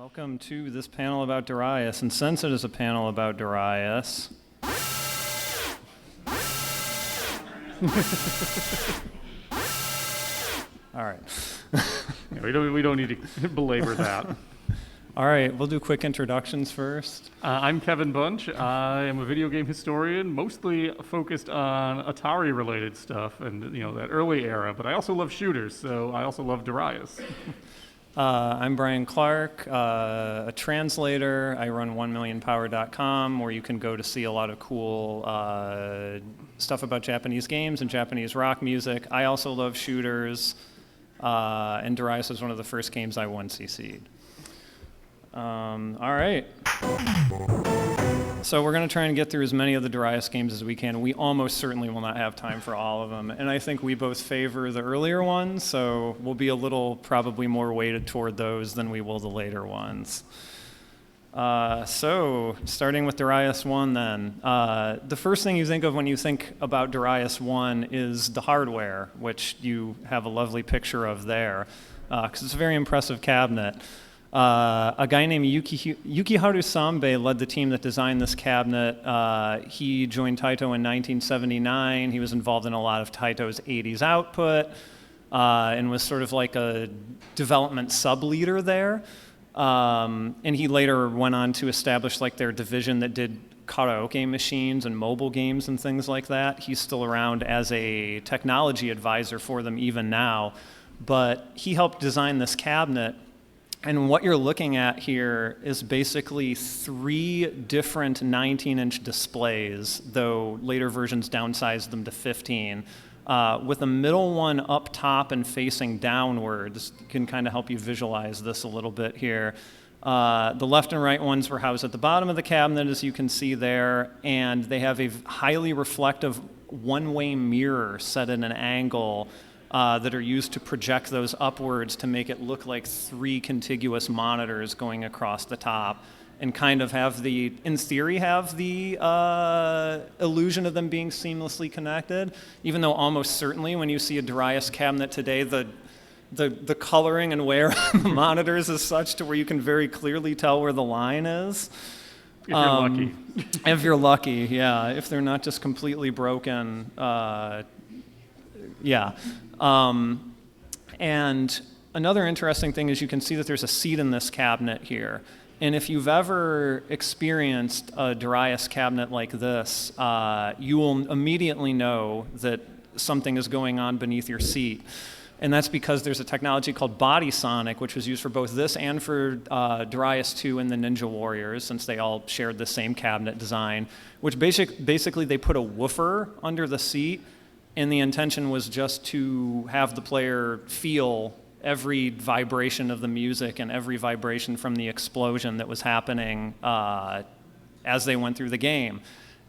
Welcome to this panel about Darius, and since it is a panel about Darius... All right. Yeah, we don't need to belabor that. All right, we'll do quick introductions first. I'm Kevin Bunch. I am a video game historian, mostly focused on Atari-related stuff and that early era. But I also love shooters, so I also love Darius. I'm Brian Clark, a translator. I run 1millionpower.com, where you can go to see a lot of cool stuff about Japanese games and Japanese rock music. I also love shooters, and Darius was one of the first games I 1cc'd. All right. So we're going to try and get through as many of the Darius games as we can. We almost certainly will not have time for all of them. And I think we both favor the earlier ones, so we'll be a little probably more weighted toward those than we will the later ones. So starting with Darius 1 then. The first thing you think of when you think about Darius 1 is the hardware, which you have a lovely picture of there, because it's a very impressive cabinet. A guy named Yukiharu Sambe led the team that designed this cabinet. He joined Taito in 1979. He was involved in a lot of Taito's 80s output and was sort of like a development sub-leader there. And he later went on to establish like their division that did karaoke machines and mobile games and things like that. He's still around as a technology advisor for them even now. But he helped design this cabinet. And what you're looking at here is basically 3 different 19-inch displays, though later versions downsized them to 15, with a middle one up top and facing downwards. Can kind of help you visualize this a little bit here. The left and right ones were housed at the bottom of the cabinet, as you can see there, and they have a highly reflective one-way mirror set at an angle that are used to project those upwards to make it look like 3 contiguous monitors going across the top, and kind of have the, in theory, have the illusion of them being seamlessly connected, even though almost certainly when you see a Darius cabinet today, the coloring and wear on the monitors is such to where you can very clearly tell where the line is. If you're lucky. If you're lucky, yeah. If they're not just completely broken, yeah. And another interesting thing is you can see that there's a seat in this cabinet here. And if you've ever experienced a Darius cabinet like this, you will immediately know that something is going on beneath your seat. And that's because there's a technology called Body Sonic, which was used for both this and for Darius 2 and the Ninja Warriors, since they all shared the same cabinet design, which basically they put a woofer under the seat. And the intention was just to have the player feel every vibration of the music and every vibration from the explosion that was happening as they went through the game.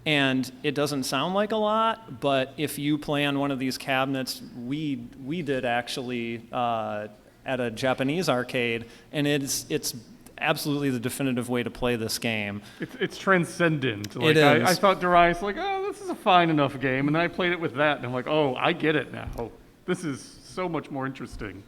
And it doesn't sound like a lot, but if you play on one of these cabinets, we did actually at a Japanese arcade, and it's absolutely the definitive way to play this game. It's transcendent. Like, it is. I thought Darius, this is a fine enough game, and then I played it with that, and I'm like, oh, I get it now. This is so much more interesting.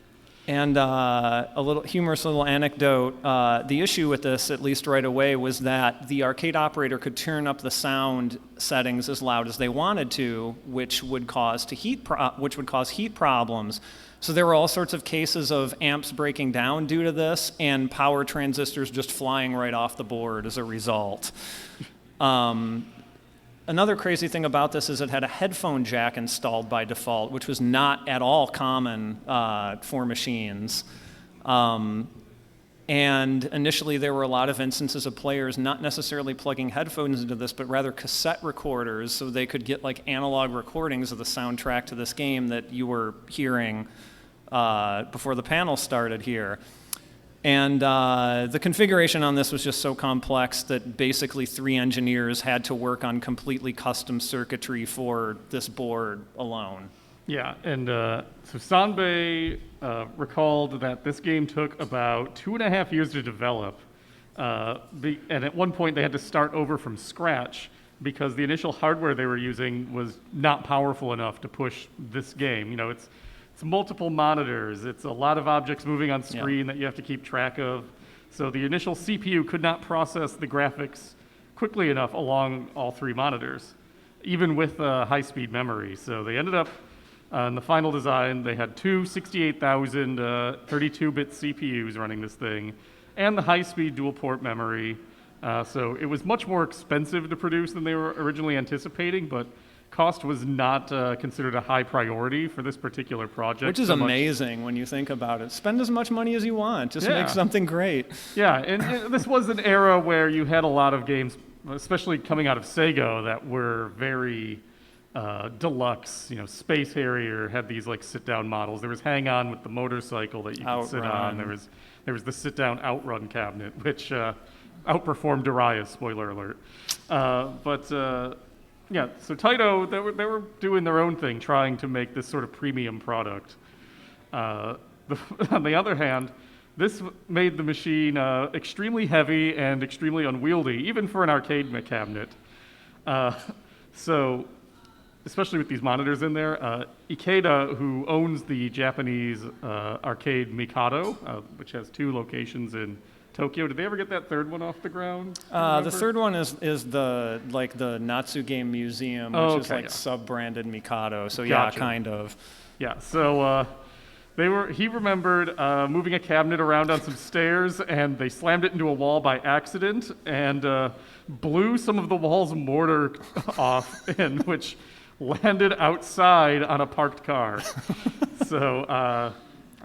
And a little humorous little anecdote, the issue with this, at least right away, was that the arcade operator could turn up the sound settings as loud as they wanted to, which would cause heat problems. So there were all sorts of cases of amps breaking down due to this and power transistors just flying right off the board as a result. Another crazy thing about this is it had a headphone jack installed by default, which was not at all common for machines. And initially there were a lot of instances of players not necessarily plugging headphones into this, but rather cassette recorders, so they could get like analog recordings of the soundtrack to this game that you were hearing before the panel started here. And the configuration on this was just so complex that basically 3 engineers had to work on completely custom circuitry for this board alone. Yeah, and so Sanbei recalled that this game took about 2.5 years to develop. And at one point they had to start over from scratch because the initial hardware they were using was not powerful enough to push this game. It's multiple monitors. It's a lot of objects moving on screen that you have to keep track of. So the initial CPU could not process the graphics quickly enough along all 3 monitors, even with high-speed memory. So they ended up, in the final design, they had 2 68,000 32-bit CPUs running this thing, and the high-speed dual-port memory. So it was much more expensive to produce than they were originally anticipating, but cost was not considered a high priority for this particular project. Which is amazing when you think about it. Spend as much money as you want. Just make something great. Yeah, and this was an era where you had a lot of games, especially coming out of Sega, that were very deluxe. You know, Space Harrier had these like sit-down models. There was Hang On with the motorcycle that you could sit on. There was the sit-down Outrun cabinet, which outperformed Darius. Spoiler alert. Yeah, so Taito, they were doing their own thing, trying to make this sort of premium product. On the other hand, this made the machine extremely heavy and extremely unwieldy, even for an arcade cabinet. So, especially with these monitors in there, Ikeda, who owns the Japanese arcade Mikado, which has 2 locations in Tokyo. Did they ever get that 3rd one off the ground? The 3rd one is the Natsu Game Museum, which is like sub-branded Mikado. So Gotcha. Yeah, kind of. Yeah. So he remembered moving a cabinet around on some stairs, and they slammed it into a wall by accident and blew some of the wall's mortar off, which landed outside on a parked car. So.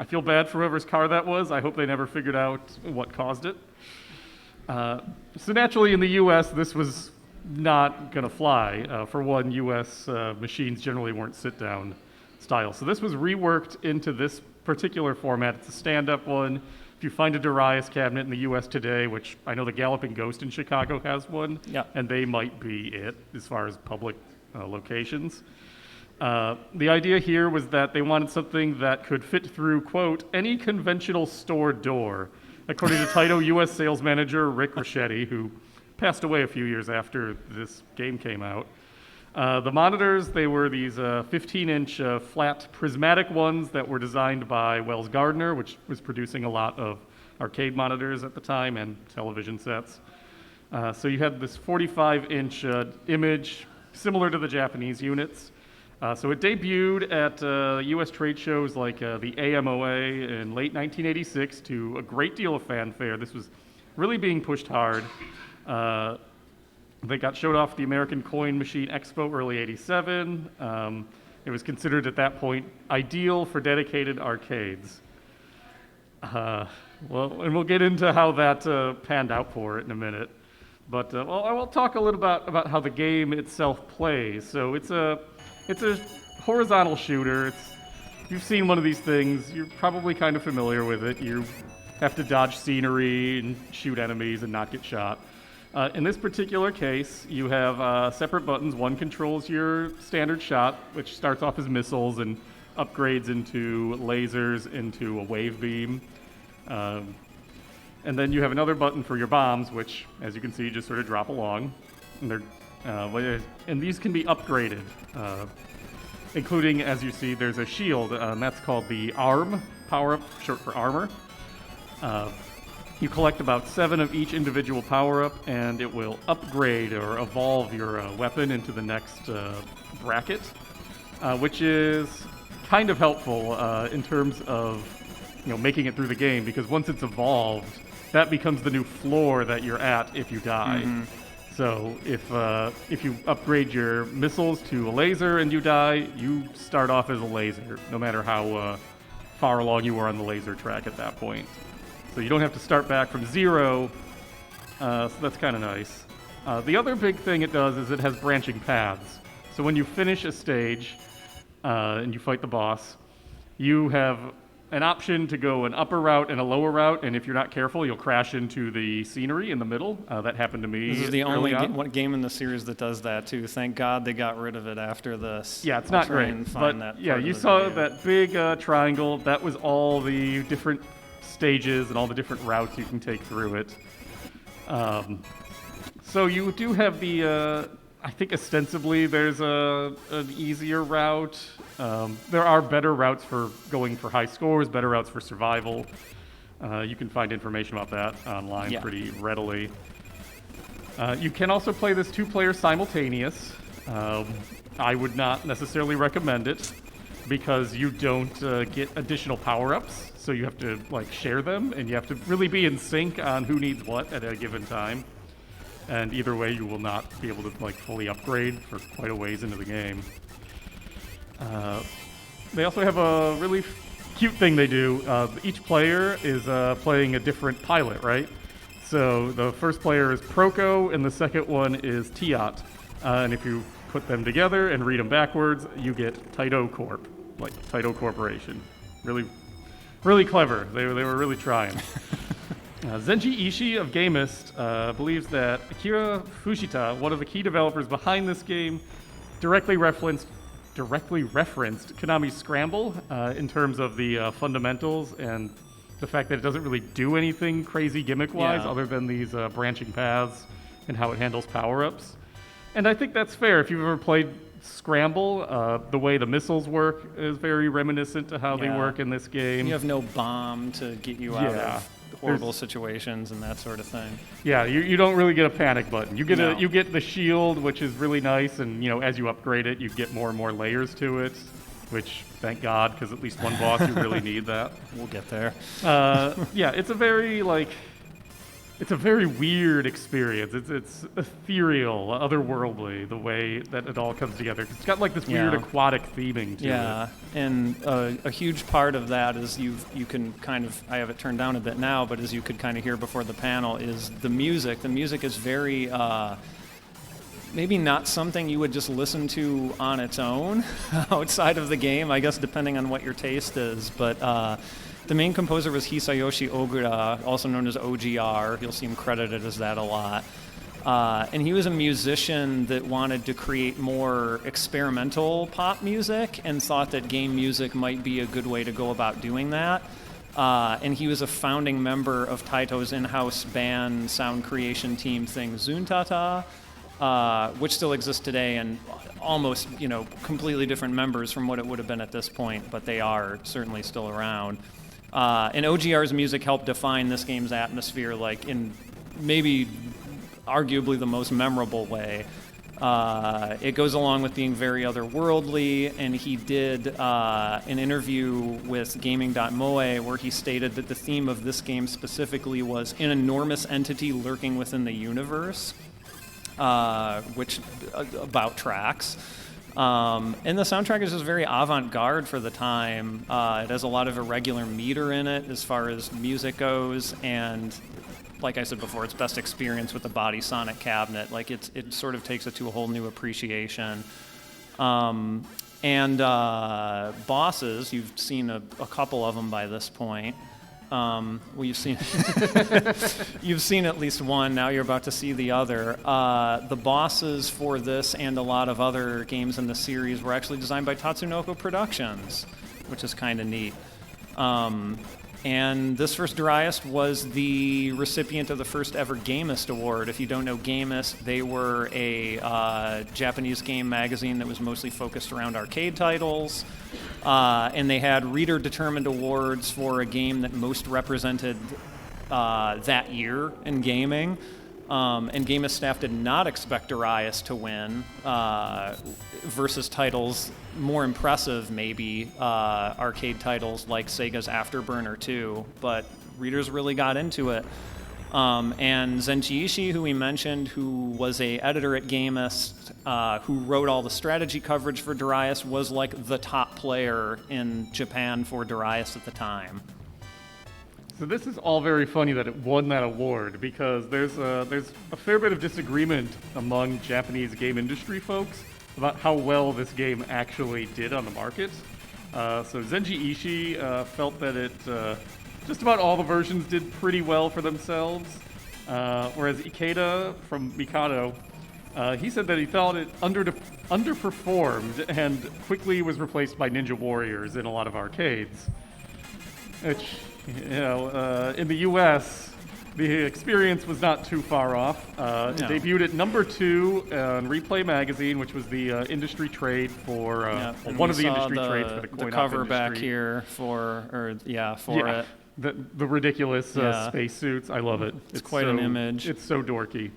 I feel bad for whoever's car that was. I hope they never figured out what caused it. So naturally, in the U.S., this was not going to fly. For one, U.S. Machines generally weren't sit-down style. So this was reworked into this particular format. It's a stand-up one. If you find a Darius cabinet in the U.S. today, which I know the Galloping Ghost in Chicago has one, and they might be it as far as public locations. The idea here was that they wanted something that could fit through, quote, any conventional store door, according to Taito U.S. sales manager Rick Ricchetti, who passed away a few years after this game came out. The monitors, they were these 15-inch flat prismatic ones that were designed by Wells Gardner, which was producing a lot of arcade monitors at the time and television sets. So you had this 45-inch image, similar to the Japanese units. So it debuted at U.S. trade shows like the AMOA in late 1986 to a great deal of fanfare. This was really being pushed hard. They got showed off at the American Coin Machine Expo early 87. It was considered at that point ideal for dedicated arcades. And we'll get into how that panned out for it in a minute. But I will talk a little about how the game itself plays. So it's a horizontal shooter. You've seen one of these things. You're probably kind of familiar with it. You have to dodge scenery and shoot enemies and not get shot. In this particular case, you have separate buttons. One controls your standard shot, which starts off as missiles and upgrades into lasers, into a wave beam. And then you have another button for your bombs, which, as you can see, just sort of drop along. And these can be upgraded, including, as you see, there's a shield, and that's called the ARM power-up, short for armor. You collect about 7 of each individual power-up, and it will upgrade or evolve your weapon into the next bracket, which is kind of helpful in terms of making it through the game, because once it's evolved, that becomes the new floor that you're at if you die. Mm-hmm. So if you upgrade your missiles to a laser and you die, you start off as a laser, no matter how far along you are on the laser track at that point. So you don't have to start back from 0, so that's kind of nice. The other big thing it does is it has branching paths. So when you finish a stage and you fight the boss, you have an option to go an upper route and a lower route, and if you're not careful, you'll crash into the scenery in the middle. That happened to me. This is the only game in the series that does that, too. Thank God they got rid of it after this. Yeah, it's not great. But yeah, you saw that big triangle. That was all the different stages and all the different routes you can take through it. So you do have the, I think ostensibly there's an easier route. There are better routes for going for high scores, better routes for survival. You can find information about that online Yeah. pretty readily. You can also play this 2-player simultaneous. I would not necessarily recommend it because you don't get additional power-ups, so you have to like share them, and you have to really be in sync on who needs what at a given time. And either way, you will not be able to like fully upgrade for quite a ways into the game. They also have a really cute thing they do. Each player is playing a different pilot, right? So the first player is Proco, and the second one is Tiat. And if you put them together and read them backwards, you get Taito Corp, like Taito Corporation. Really, really clever. They were really trying. Zenji Ishii of Gamist believes that Akira Fujita, one of the key developers behind this game, directly referenced Konami's Scramble in terms of the fundamentals and the fact that it doesn't really do anything crazy gimmick-wise other than these branching paths and how it handles power-ups. And I think that's fair. If you've ever played Scramble, the way the missiles work is very reminiscent to how they work in this game. You have no bomb to get you out of horrible situations and that sort of thing. Yeah, you don't really get a panic button. You get you get the shield, which is really nice, and as you upgrade it, you get more and more layers to it, which thank God, because at least one boss you really need that. We'll get there. Yeah, it's a very weird experience. It's ethereal, otherworldly, the way that it all comes together. It's got like this weird aquatic theming to it. Yeah, and a huge part of that is you can kind of, I have it turned down a bit now, but as you could kind of hear before the panel, is the music. The music is very, maybe not something you would just listen to on its own outside of the game, I guess, depending on what your taste is, but the main composer was Hisayoshi Ogura, also known as OGR. You'll see him credited as that a lot. And he was a musician that wanted to create more experimental pop music and thought that game music might be a good way to go about doing that. And he was a founding member of Taito's in-house band sound creation team thing, Zuntata, which still exists today and almost, completely different members from what it would have been at this point, but they are certainly still around. And OGR's music helped define this game's atmosphere, like in maybe arguably the most memorable way. It goes along with being very otherworldly, and he did an interview with Gaming.moe where he stated that the theme of this game specifically was an enormous entity lurking within the universe, which about tracks. And the soundtrack is just very avant-garde for the time. It has a lot of irregular meter in it as far as music goes, and like I said before, it's best experienced with the body sonic cabinet. Like it sort of takes it to a whole new appreciation. And bosses, you've seen a couple of them by this point. Well, you've seen at least one. Now you're about to see the other. The bosses for this and a lot of other games in the series were actually designed by Tatsunoko Productions, which is kind of neat. And this first Darius was the recipient of the first ever Gamist Award. If you don't know Gamist, they were a Japanese game magazine that was mostly focused around arcade titles. And they had reader-determined awards for a game that most represented that year in gaming. And Gamist staff did not expect Darius to win versus titles more impressive, maybe, arcade titles like Sega's Afterburner 2, but readers really got into it. And Zenji Ishii, who we mentioned, who was a editor at Gamist, who wrote all the strategy coverage for Darius, was like the top player in Japan for Darius at the time. So this is all very funny that it won that award because there's a fair bit of disagreement among Japanese game industry folks about how well this game actually did on the market. So Zenji Ishii felt that it just about all the versions did pretty well for themselves, whereas Ikeda from Mikado, he said that he thought it underperformed and quickly was replaced by Ninja Warriors in a lot of arcades, which, in the U.S., the experience was not too far off. It debuted at number 2 on Replay Magazine, which was the industry trade for one of the industry trades for the coin-op cover industry. back here for it. the ridiculous spacesuits. I love it. It's quite an image. It's so dorky.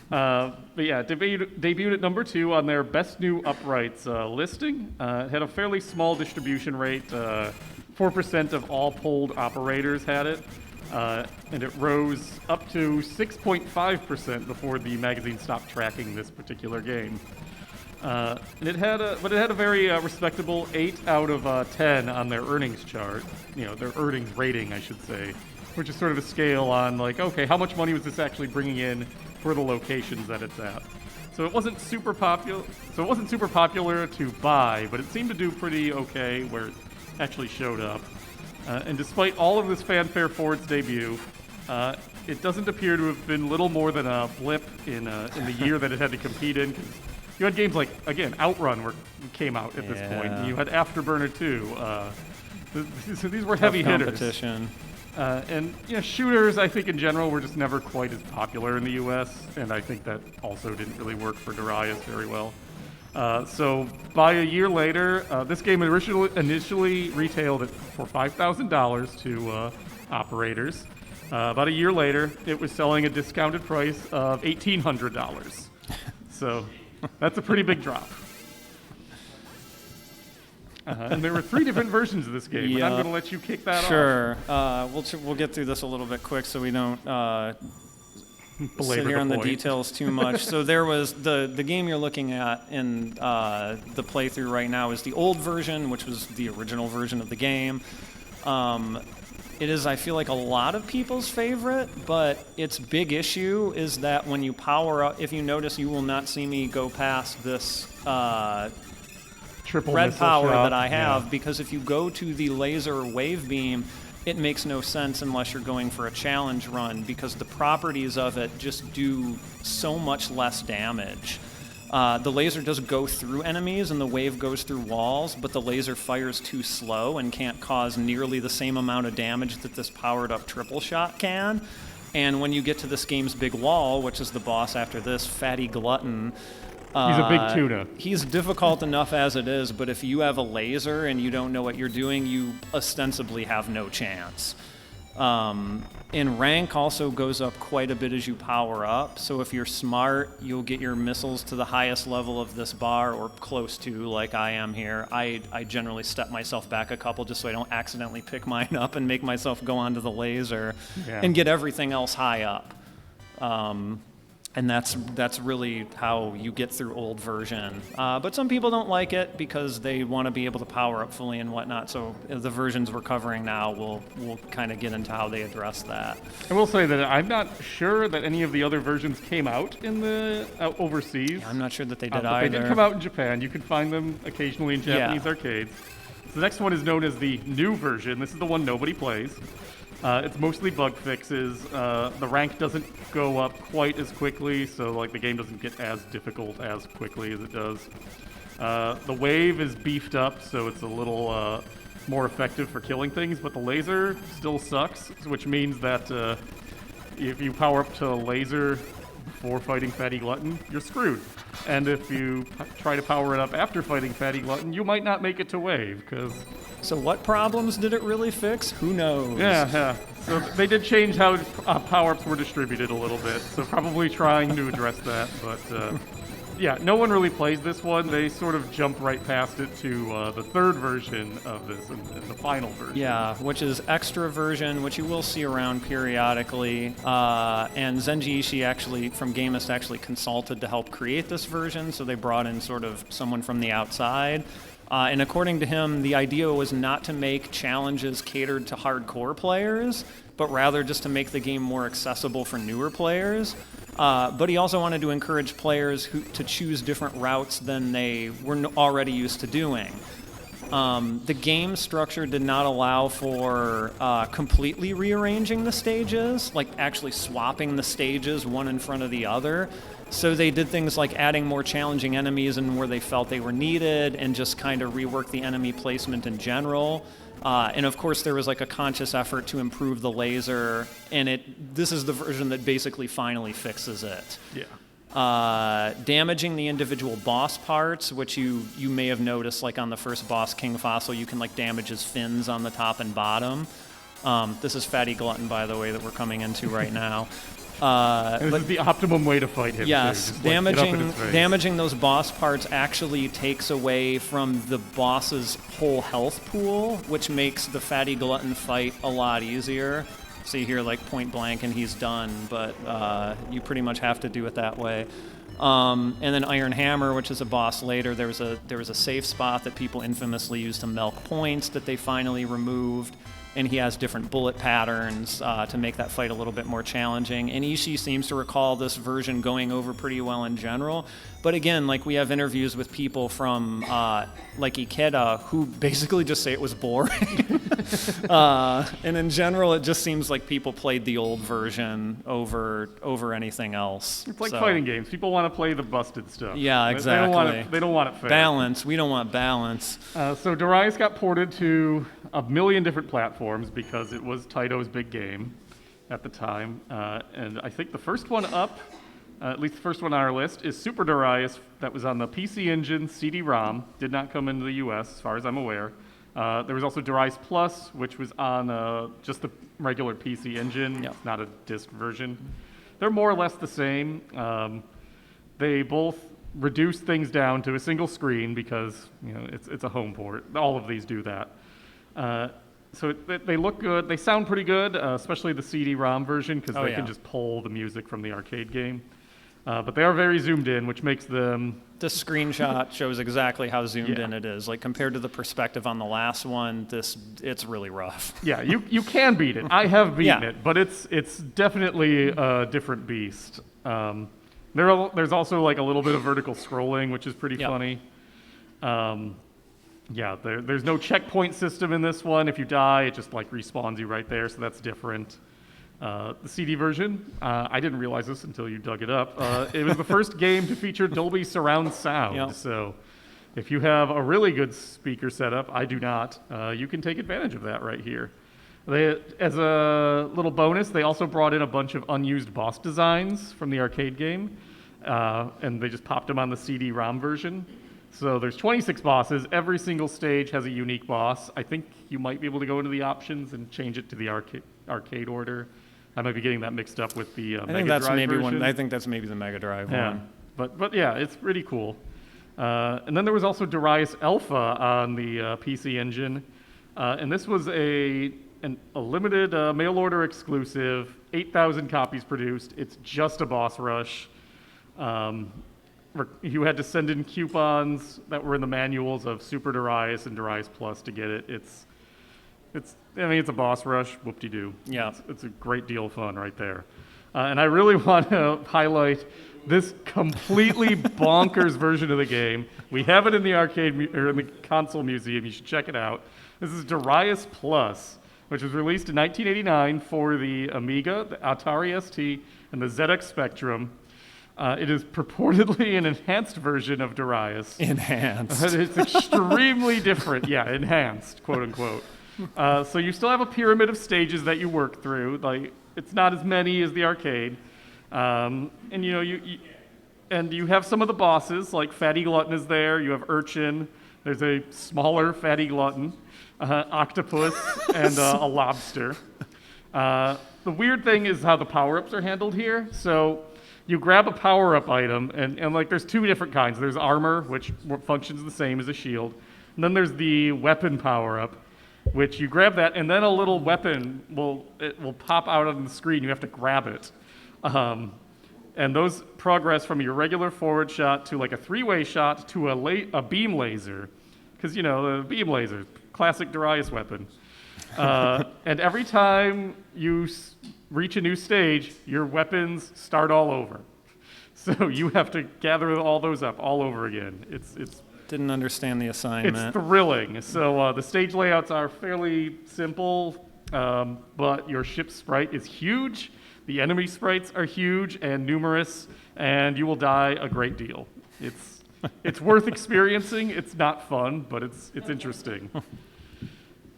But yeah, debuted at number 2 on their best new uprights listing. It had a fairly small distribution rate. 4% of all polled operators had it. And it rose up to 6.5% before the magazine stopped tracking this particular game. And it had a very respectable 8 out of 10 on their earnings chart. Their earnings rating, I should say, which is sort of a scale on like, okay, how much money was this actually bringing in for the locations that it's at? So it wasn't super popular. So it wasn't super popular to buy, but it seemed to do pretty okay where it actually showed up. And despite all of this fanfare for its debut, it doesn't appear to have been little more than a blip in the year that it had to compete in. 'Cause you had games like, again, Outrun came out at this point. And you had Afterburner 2. So these were heavy competition. hitters. And shooters, I think in general, were just never quite as popular in the U.S. And I think that also didn't really work for Darius very well. So by a year later, this game initially retailed for $5,000 to operators. About a year later, it was selling a discounted price of $1,800. So that's a pretty big drop. And there were 3 different versions of this game, and I'm going to let you kick that off. Sure. We'll get through this a little bit quick so we don't sit here on the details too much. So there was the game you're looking at in the playthrough right now is the old version, which was the original version of the game. It is, I feel like, a lot of people's favorite, but its big issue is that when you power up, if you notice, you will not see me go past this triple red power shot that I have, because if you go to the laser wave beam, it makes no sense unless you're going for a challenge run, because the properties of it just do so much less damage. The laser does go through enemies and the wave goes through walls, but the laser fires too slow and can't cause nearly the same amount of damage that this powered up triple shot can. And when you get to this game's big wall, which is the boss after this, Fatty Glutton, he's a big tuna. He's difficult enough as it is, but if you have a laser and you don't know what you're doing, you ostensibly have no chance. And rank also goes up quite a bit as you power up, so if you're smart, you'll get your missiles to the highest level of this bar, or close to, like I am here. I generally step myself back a couple just so I don't accidentally pick mine up and make myself go onto the laser and get everything else high up. And that's really how you get through old version. But some people don't like it because they want to be able to power up fully and whatnot. So the versions we're covering now, we'll kind of get into how they address that. I will say that I'm not sure that any of the other versions came out in the overseas. Yeah, I'm not sure that they did but either. They did come out in Japan. You can find them occasionally in Japanese arcades. So the next one is known as the new version. This is the one nobody plays. It's mostly bug fixes. The rank doesn't go up quite as quickly, so like the game doesn't get as difficult as quickly as it does. The wave is beefed up, so it's a little more effective for killing things, but the laser still sucks, which means that if you power up to laser before fighting Fatty Glutton, you're screwed. And if you try to power it up after fighting Fatty Glutton, you might not make it to wave, because... So what problems did it really fix? Who knows? Yeah. So they did change how power-ups were distributed a little bit, so probably trying to address that, but yeah, no one really plays this one. They sort of jump right past it to the third version of this and the final version. Yeah, which is extra version, which you will see around periodically. And Zenji Ishii actually, from Gamist, actually consulted to help create this version, so they brought in sort of someone from the outside. And according to him, the idea was not to make challenges catered to hardcore players, but rather just to make the game more accessible for newer players. But he also wanted to encourage players to choose different routes than they were already used to doing. The game structure did not allow for completely rearranging the stages, like actually swapping the stages one in front of the other. So they did things like adding more challenging enemies and where they felt they were needed, and just kind of rework the enemy placement in general. And of course there was like a conscious effort to improve the laser, and this is the version that basically finally fixes it. Yeah. Damaging the individual boss parts, which you may have noticed, like on the first boss, King Fossil, you can like damage his fins on the top and bottom. This is Fatty Glutton, by the way, that we're coming into right now. This is the optimum way to fight him. Yes, too. Just, like, get up in his face. damaging those boss parts actually takes away from the boss's whole health pool, which makes the Fatty Glutton fight a lot easier. See here, like point blank, and he's done, but you pretty much have to do it that way. And then Iron Hammer, which is a boss later, there was a safe spot that people infamously used to milk points that they finally removed. And he has different bullet patterns to make that fight a little bit more challenging. And Ishii seems to recall this version going over pretty well in general. But again, like we have interviews with people from like Ikeda who basically just say it was boring. And in general, it just seems like people played the old version over anything else. It's like fighting games. People want to play the busted stuff. Yeah, exactly. They don't want it fair. Balance. We don't want balance. So Darius got ported to a million different platforms because it was Taito's big game at the time. And I think the first one up, at least the first one on our list, is Super Darius that was on the PC Engine CD-ROM. Did not come into the US, as far as I'm aware. There was also Darius Plus, which was on just the regular PC Engine. Yep. It's not a disc version. They're more or less the same. They both reduce things down to a single screen because it's a home port. All of these do that. So they look good. They sound pretty good, especially the CD-ROM version because they can just pull the music from the arcade game. But they are very zoomed in, which makes them... This screenshot shows exactly how zoomed in it is. Like compared to the perspective on the last one, it's really rough. Yeah, you can beat it. I have beaten it, but it's definitely a different beast. There's also like a little bit of vertical scrolling, which is pretty funny. There's no checkpoint system in this one. If you die, it just like respawns you right there, so that's different. The CD version, I didn't realize this until you dug it up. It was the first game to feature Dolby surround sound. So if you have a really good speaker setup, I do not, you can take advantage of that right here. As a little bonus, they also brought in a bunch of unused boss designs from the arcade game, and they just popped them on the CD-ROM version. So there's 26 bosses. Every single stage has a unique boss. I think you might be able to go into the options and change it to the arcade order. I might be getting that mixed up with the Mega Drive version. I think that's maybe the Mega Drive one. But yeah, it's pretty cool. And then there was also Darius Alpha on the PC Engine, and this was a limited mail order exclusive. 8,000 copies produced. It's just a boss rush. You had to send in coupons that were in the manuals of Super Darius and Darius Plus to get it. It's a boss rush. Whoop-de-doo. Yeah. It's a great deal of fun right there. And I really want to highlight this completely bonkers version of the game. We have it in the arcade or in the console museum. You should check it out. This is Darius Plus, which was released in 1989 for the Amiga, the Atari ST, and the ZX Spectrum. It is purportedly an enhanced version of Darius. Enhanced. It's extremely different. Yeah, enhanced, quote unquote. So you still have a pyramid of stages that you work through. Like it's not as many as the arcade, and you have some of the bosses. Like Fatty Glutton is there. You have Urchin. There's a smaller Fatty Glutton, octopus, and a lobster. The weird thing is how the power-ups are handled here. So you grab a power-up item, and like there's two different kinds. There's armor, which functions the same as a shield, and then there's the weapon power-up, which you grab that, and then a little weapon will pop out on the screen. You have to grab it, and those progress from your regular forward shot to like a three-way shot to a beam laser, because the beam laser, classic Darius weapon. And every time you reach a new stage, your weapons start all over. So you have to gather all those up all over again. It's Didn't understand the assignment. It's thrilling. So the stage layouts are fairly simple, but your ship sprite is huge. The enemy sprites are huge and numerous, and you will die a great deal. It's worth experiencing. It's not fun, but it's interesting.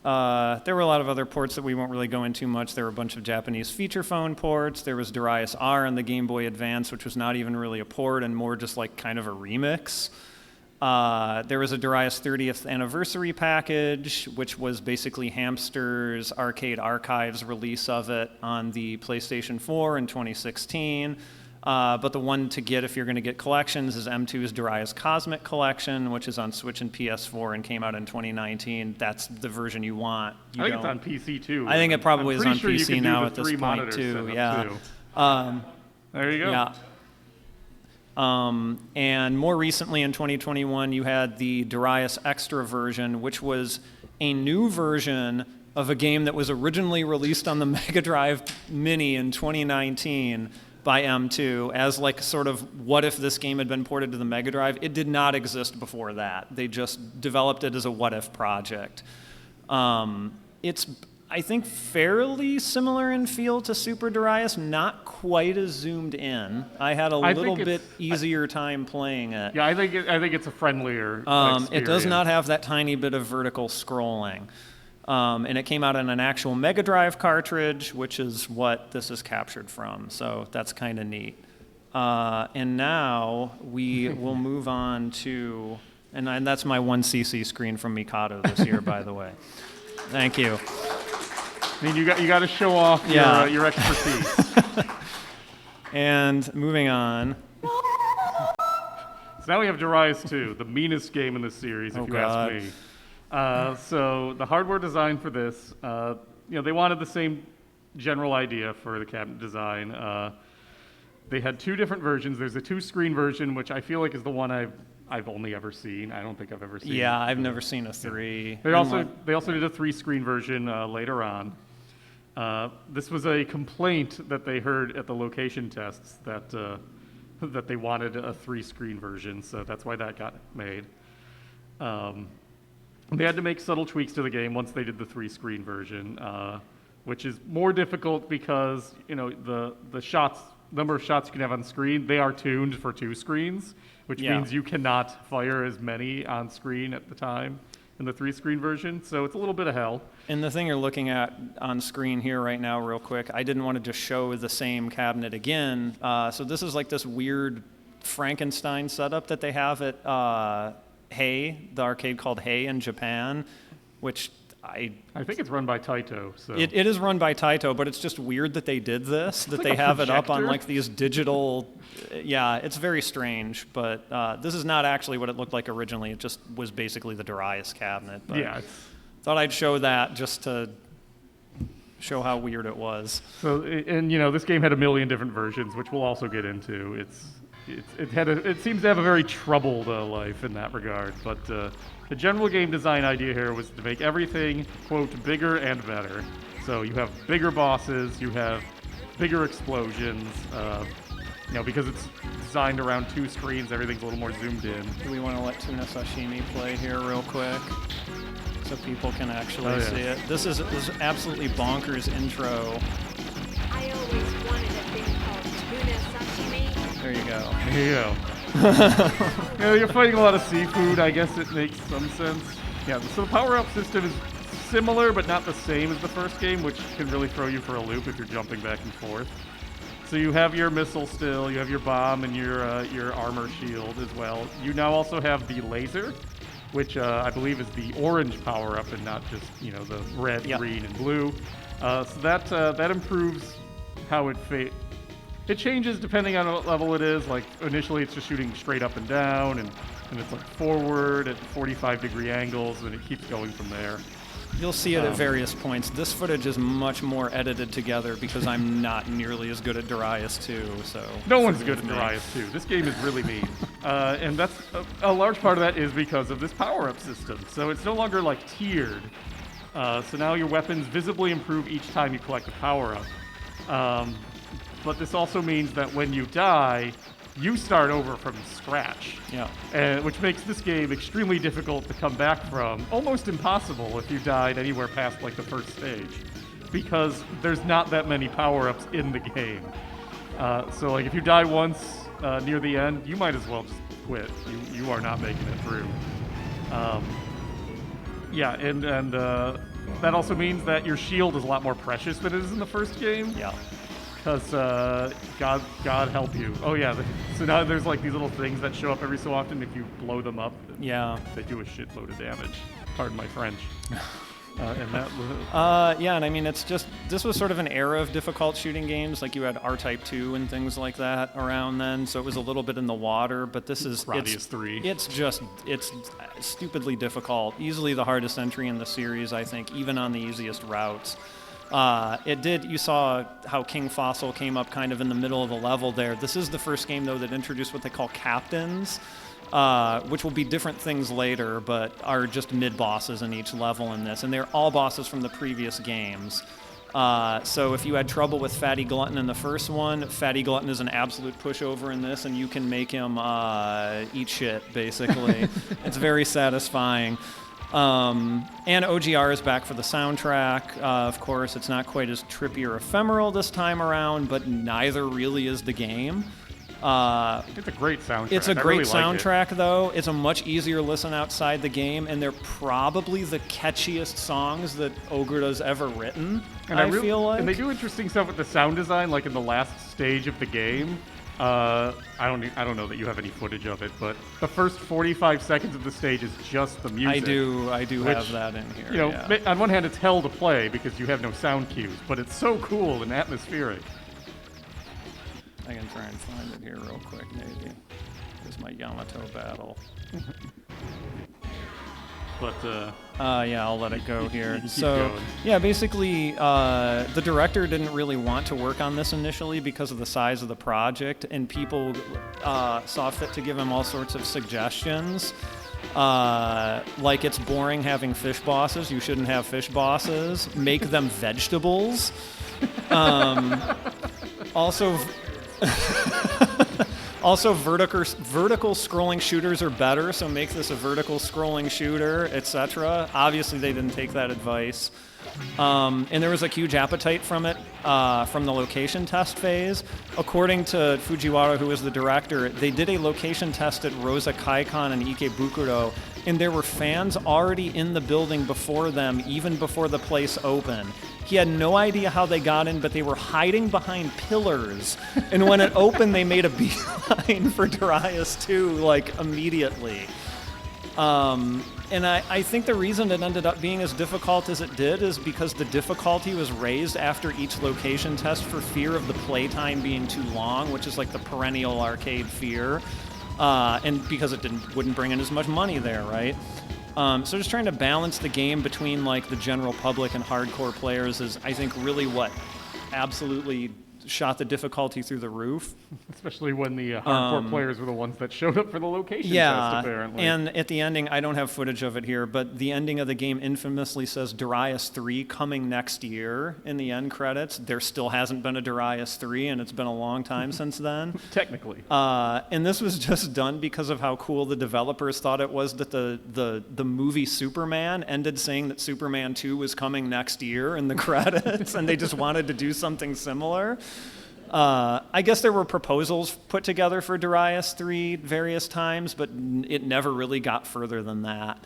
There were a lot of other ports that we won't really go into much. There were a bunch of Japanese feature phone ports. There was Darius R on the Game Boy Advance, which was not even really a port and more just like kind of a remix. There was a Darius 30th anniversary package, which was basically Hamster's Arcade Archives release of it on the PlayStation 4 in 2016. But the one to get if you're going to get collections is M2's Darius Cosmic Collection, which is on Switch and PS4 and came out in 2019. That's the version you want. I think it's on PC too. I think it probably is on PC now at this point monitor too. setup, Yeah. too. There you go. Yeah. And more recently in 2021, you had the Darius Extra version, which was a new version of a game that was originally released on the Mega Drive Mini in 2019 by M2 as like sort of what if this game had been ported to the Mega Drive. It did not exist before that. They just developed it as a what if project. It's, I think, fairly similar in feel to Super Darius, not quite as zoomed in. I had a little bit easier time playing it. Yeah, I think it's a friendlier experience. It does not have that tiny bit of vertical scrolling. And it came out on an actual Mega Drive cartridge, which is what this is captured from. So that's kind of neat. And now we will move on to, and that's my 1cc screen from Mikado this year, by the way. Thank you. I mean, you got to show off your expertise. And moving on. So now we have Darius 2, the meanest game in the series, if you ask me. So the hardware design for this, they wanted the same general idea for the cabinet design. They had two different versions. There's a 2-screen version, which I feel like is the one I've only ever seen. I don't think I've ever seen. Yeah, I've never seen a 3. They also did a 3-screen version later on. This was a complaint that they heard at the location tests that they wanted a 3-screen version, so that's why that got made. They had to make subtle tweaks to the game once they did the 3-screen version, which is more difficult because the number of shots you can have on screen, they are tuned for 2 screens, which means you cannot fire as many on screen at the time in the 3-screen version. So it's a little bit of hell. And the thing you're looking at on screen here right now, real quick, I didn't want to just show the same cabinet again. So this is like this weird Frankenstein setup that they have at Hey, the arcade called Hey in Japan, which I think it's run by Taito. So it is run by Taito, but it's just weird that they did this, that they have it up on like these digital. Yeah, it's very strange, but this is not actually what it looked like originally. It just was basically the Darius cabinet. But yeah, thought I'd show that just to show how weird it was. So, and this game had a million different versions, which we'll also get into. It seems to have a very troubled life in that regard, but the general game design idea here was to make everything, quote, bigger and better. So you have bigger bosses, you have bigger explosions, because it's designed around 2 screens, everything's a little more zoomed in. Do we want to let Tuna Sashimi play here real quick so people can actually see it? This is absolutely bonkers intro. I always wanted a thing called tuna sashimi. There you go. There you go. You're fighting a lot of seafood. I guess it makes some sense. Yeah, so the power-up system is similar, but not the same as the first game, which can really throw you for a loop if you're jumping back and forth. So you have your missile still, you have your bomb, and your armor shield as well. You now also have the laser, which I believe is the orange power-up and not just the red, green, and blue. So that improves how it changes depending on what level it is. Like initially it's just shooting straight up and down, and it's like forward at 45-degree angles, and it keeps going from there. You'll see it at various points. This footage is much more edited together because I'm not nearly as good at Darius 2, so... No one's good at Darius 2. This game is really mean. And that's a large part of that is because of this power-up system. So it's no longer like tiered. So now your weapons visibly improve each time you collect a power-up. But this also means that when you die, you start over from scratch. Yeah. Which makes this game extremely difficult to come back from. Almost impossible if you died anywhere past like the first stage, because there's not that many power-ups in the game. So like if you die once near the end, you might as well just quit. You are not making it through. Yeah, and that also means that your shield is a lot more precious than it is in the first game. Yeah. Because God help you. Oh yeah, so now there's like these little things that show up every so often. If you blow them up, Yeah. they do a shitload of damage. Pardon my French. And that Yeah, and I mean, this was sort of an era of difficult shooting games. Like you had R-Type 2 and things like that around then, so it was a little bit in the water, but this is... Gradius 3. It's stupidly difficult. Easily the hardest entry in the series, I think, even on the easiest routes. You saw how King Fossil came up kind of in the middle of the level there. This is the first game, though, that introduced what they call captains, which will be different things later, but are just mid-bosses in each level in this. And they're all bosses from the previous games. So if you had trouble with Fatty Glutton in the first one, Fatty Glutton is an absolute pushover in this, and you can make him eat shit, basically. It's very satisfying. And OGR is back for the soundtrack. Of course, it's not quite as trippy or ephemeral this time around, but neither really is the game. It's a great soundtrack. It's a great really soundtrack, though. It's a much easier listen outside the game, and they're probably the catchiest songs that Ogreda's ever written, And I feel like. And they do interesting stuff with the sound design, like in the last stage of the game. I don't know that you have any footage of it, but the first 45 seconds of the stage is just the music. I do which, have that in here. You know, yeah. on one hand, it's hell to play because you have no sound cues, but it's so cool and atmospheric. I can try and find it here real quick, maybe. Here's my Yamato battle. But Yeah, I'll let it go here. Keep So, going. yeah, basically, the director didn't really want to work on this initially because of the size of the project, and people saw fit to give him all sorts of suggestions. Like it's boring having fish bosses. You shouldn't have fish bosses. Make them vegetables. Also, vertical scrolling shooters are better, so make this a vertical scrolling shooter, etc. Obviously, they didn't take that advice. And there was a huge appetite from it, from the location test phase. According to Fujiwara, who was the director, they did a location test at Rosa Kaikon and Ikebukuro, and there were fans already in the building before them, even before the place opened. He had no idea how they got in, but they were hiding behind pillars. And when it opened, they made a beeline for Darius 2, like, immediately. And I think the reason it ended up being as difficult as it did is because the difficulty was raised after each location test for fear of the playtime being too long, which is like the perennial arcade fear. And because it wouldn't bring in as much money there, right? So just trying to balance the game between like the general public and hardcore players is, I think, really what absolutely shot the difficulty through the roof. especially when the hardcore players were the ones that showed up for the location test, apparently. And at the ending, I don't have footage of it here, but the ending of the game infamously says Darius 3 coming next year in the end credits. There still hasn't been a Darius 3, and it's been a long time since then. Technically. And this was just done because of how cool the developers thought it was that the movie Superman ended saying that Superman 2 was coming next year in the credits, and they just wanted to do something similar. I guess there were proposals put together for Darius 3 various times, but it never really got further than that.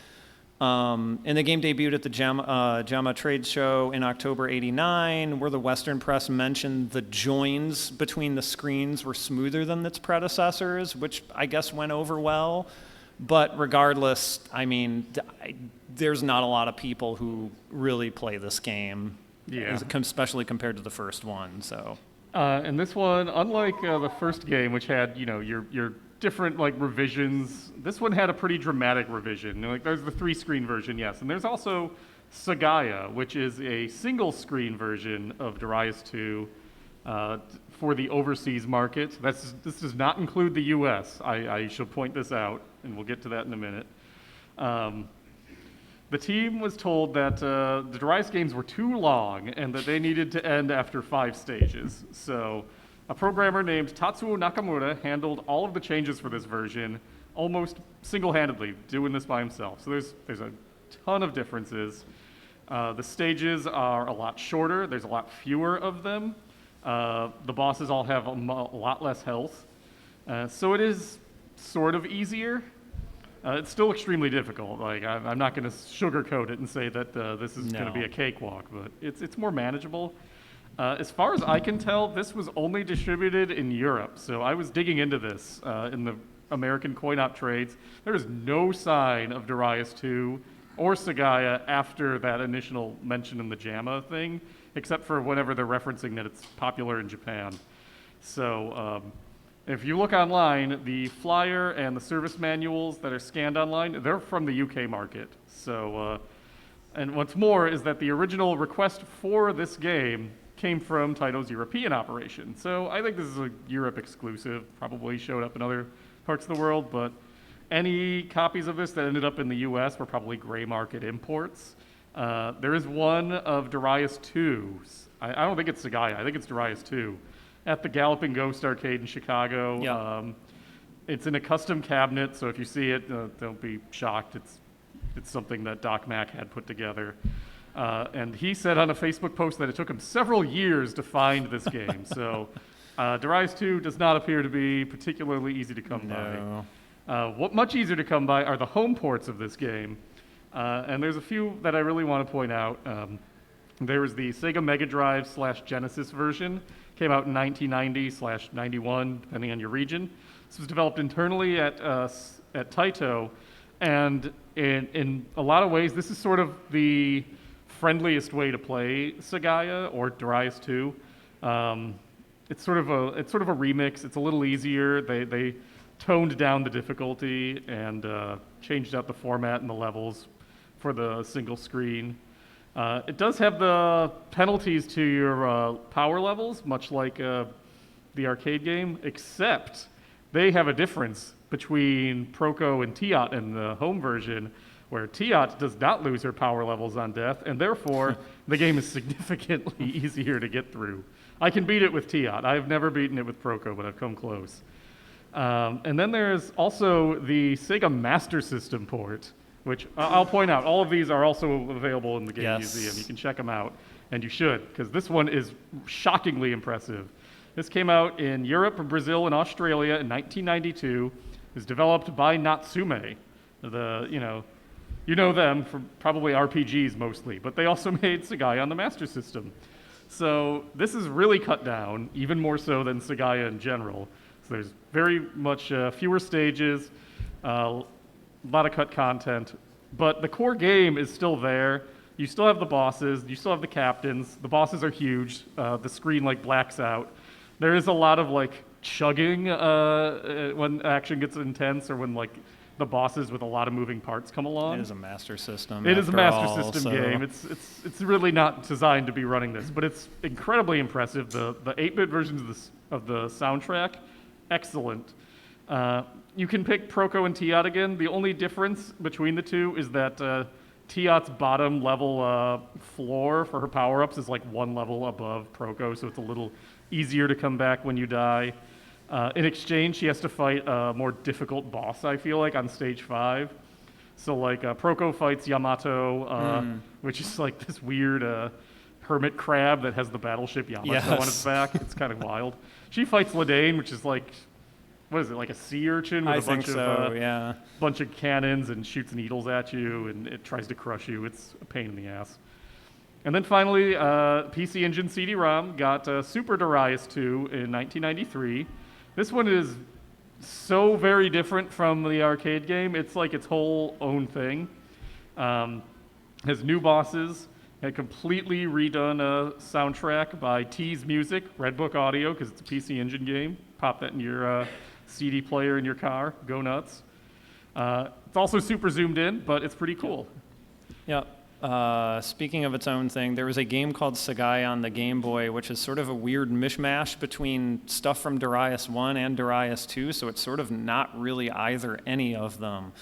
And the game debuted at the JAMA trade show in October '89, where the Western press mentioned the joins between the screens were smoother than its predecessors, which I guess went over well. But regardless, I mean, there's not a lot of people who really play this game, especially compared to the first one. So. And this one, unlike the first game, which had your different like revisions, this one had a pretty dramatic revision. Like there's the 3-screen version, yes, and there's also Sagaya, which is a single-screen version of Darius 2 for the overseas market. This does not include the U.S. I shall point this out, and we'll get to that in a minute. The team was told that the Darius games were too long and that they needed to end after 5 stages. So a programmer named Tatsuo Nakamura handled all of the changes for this version almost single-handedly, doing this by himself. So there's a ton of differences. The stages are a lot shorter. There's a lot fewer of them. The bosses all have a lot less health. So it is sort of easier. It's still extremely difficult. Like I'm not going to sugarcoat it and say that this is going to be a cakewalk, but it's more manageable. As far as I can tell, this was only distributed in Europe. So I was digging into this in the American coin-op trades. There is no sign of Darius 2 or Sagaya after that initial mention in the JAMA thing, except for whenever they're referencing that it's popular in Japan. So if you look online, the flyer and the service manuals that are scanned online, they're from the UK market. So, and what's more is that the original request for this game came from Taito's European operation. So I think this is a Europe exclusive, probably showed up in other parts of the world, but any copies of this that ended up in the US were probably gray market imports. There is one of Darius 2. I don't think it's Sagaya, I think it's Darius 2, at the Galloping Ghost arcade in Chicago. Yep. It's in a custom cabinet, so if you see it, don't be shocked. It's something that Doc Mack had put together. And he said on a Facebook post that it took him several years to find this game. So Darius 2 does not appear to be particularly easy to come by. What much easier to come by are the home ports of this game. And there's a few that I really want to point out. There was the Sega Mega Drive / Genesis version. Came out in 1990/91, depending on your region. This was developed internally at Taito. And in a lot of ways, this is sort of the friendliest way to play Sagaya or Darius 2. It's sort of a remix. It's a little easier. They toned down the difficulty and changed out the format and the levels for the single screen. It does have the penalties to your power levels, much like the arcade game, except they have a difference between Proco and Tiot in the home version, where Tiot does not lose her power levels on death, and therefore the game is significantly easier to get through. I can beat it with Tiot. I've never beaten it with Proco, but I've come close. And then there's also the Sega Master System port, which I'll point out, all of these are also available in the Game Museum. You can check them out, and you should, because this one is shockingly impressive. This came out in Europe, Brazil, and Australia in 1992. It was developed by Natsume. You know them from probably RPGs mostly, but they also made Sagaya on the Master System. So this is really cut down, even more so than Sagaya in general. So there's very much fewer stages, a lot of cut content, but the core game is still there. You still have the bosses, you still have the captains. The bosses are huge. The screen blacks out. There is a lot of chugging when action gets intense, or when the bosses with a lot of moving parts come along. It is a Master System. It is a Master System game. It's really not designed to be running this, but it's incredibly impressive. The 8-bit versions of the soundtrack, excellent. You can pick Proco and Tiot again. The only difference between the two is that Tiot's bottom level floor for her power-ups is one level above Proco, so it's a little easier to come back when you die. In exchange, she has to fight a more difficult boss, I feel on stage 5. So Proco fights Yamato, which is this weird hermit crab that has the battleship Yamato on its back. It's kind of wild. She fights Ladane, which is what is it, a sea urchin with bunch of cannons and shoots needles at you, and it tries to crush you. It's a pain in the ass. And then finally, PC Engine CD-ROM got Super Darius 2 in 1993. This one is so very different from the arcade game. It's its whole own thing. Has new bosses, a completely redone soundtrack by T's Music, Redbook Audio, because it's a PC Engine game. Pop that in your CD player in your car. Go nuts. It's also super zoomed in, but it's pretty cool. Yeah. Speaking of its own thing, there was a game called Sagaya on the Game Boy, which is sort of a weird mishmash between stuff from Darius 1 and Darius 2, so it's sort of not really either any of them.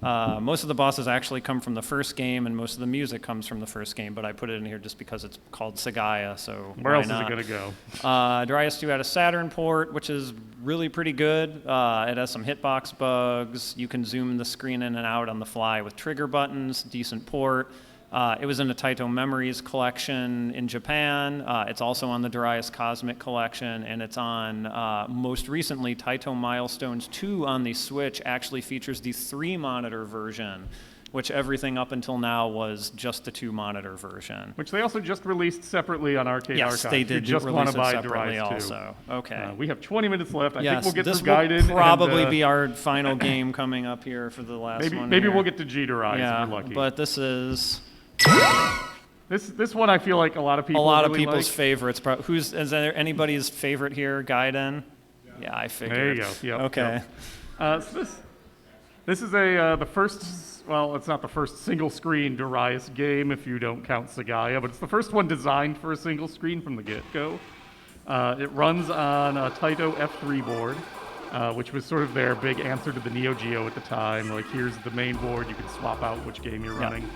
Most of the bosses actually come from the first game, and most of the music comes from the first game, but I put it in here just because it's called Sagaya, so where else not? Is it going to go? Darius 2 had a Saturn port, which is really pretty good. It has some hitbox bugs. You can zoom the screen in and out on the fly with trigger buttons, decent port. It was in the Taito Memories collection in Japan. It's also on the Darius Cosmic collection, and it's on, most recently, Taito Milestones 2 on the Switch actually features the 3-monitor version, which everything up until now was just the 2-monitor version. Which they also just released separately on Arcade Yes, Archive. they if you did just release want it to buy separately Darius 2. also. Okay. We have 20 minutes left. I Yes, think we'll get this through Gaiden. will probably and, be our final game coming up here for the last one. maybe here. we'll get to G Darius yeah, if we're lucky. but this is This one I feel like a lot of people of really people's like. favorites. Is there anybody's favorite here? Gaiden? Yeah, I figured. There you go. Yep, okay. yep. So this is the first, well, it's not the first single-screen Darius game if you don't count Sagaya, but it's the first one designed for a single screen from the get-go. It runs on a Taito F3 board, which was sort of their big answer to the Neo Geo at the time. Like, here's the main board, you can swap out which game you're running.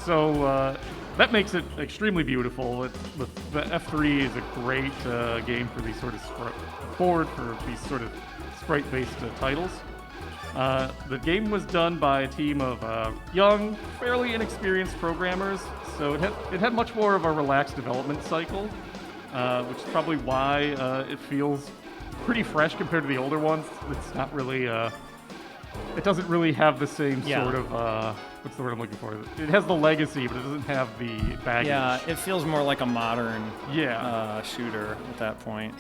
So that makes it extremely beautiful. The F3 is a great game for these sort of sprite-based titles. The game was done by a team of young, fairly inexperienced programmers, so it had much more of a relaxed development cycle, which is probably why it feels pretty fresh compared to the older ones. It's not really, it doesn't really have the same sort of, what's the word I'm looking for? It has the legacy, but it doesn't have the baggage. Yeah, it feels more like a modern Yeah. shooter at that point.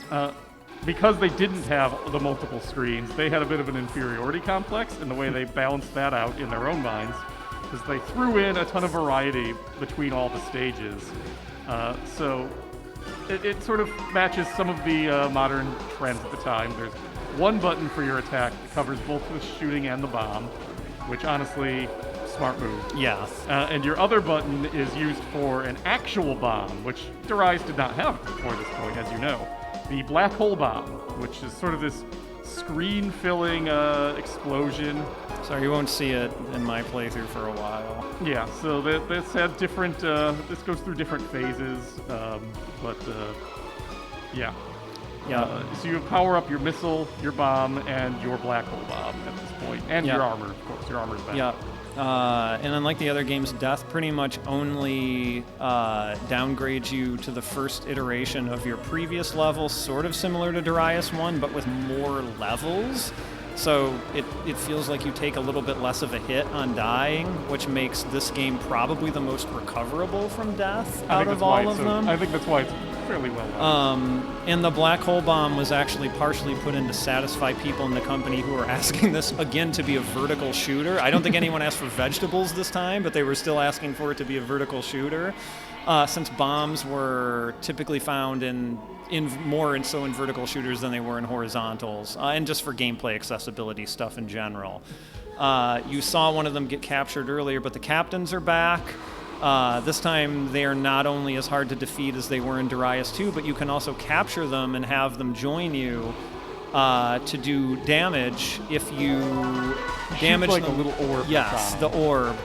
Because they didn't have the multiple screens, they had a bit of an inferiority complex in the way they balanced that out in their own minds, because they threw in a ton of variety between all the stages. So it sort of matches some of the modern trends at the time. There's one button for your attack that covers both the shooting and the bomb, which honestly, smart move. Yeah. And your other button is used for an actual bomb, which Darius did not have before this point, as you know. The black hole bomb, which is sort of this screen-filling explosion. Sorry, you won't see it in my playthrough for a while. Yeah, so this had different. This goes through different phases, but yeah. Yeah. So you power up your missile, your bomb, and your black hole bomb at this point, and your armor, of course. Your armor is back. Yeah. And unlike the other games, death pretty much only downgrades you to the first iteration of your previous level, sort of similar to Darius 1, but with more levels. So it feels like you take a little bit less of a hit on dying, which makes this game probably the most recoverable from death out of all of them. I think that's why it's fairly well done. And the black hole bomb was actually partially put in to satisfy people in the company who were asking this again to be a vertical shooter. I don't think anyone asked for vegetables this time, but they were still asking for it to be a vertical shooter. Since bombs were typically found in vertical shooters than they were in horizontals, and just for gameplay accessibility stuff in general. You saw one of them get captured earlier, but the captains are back. This time they are not only as hard to defeat as they were in Darius 2, but you can also capture them and have them join you to do damage if you damage like them. a little orb. Yes, the orb.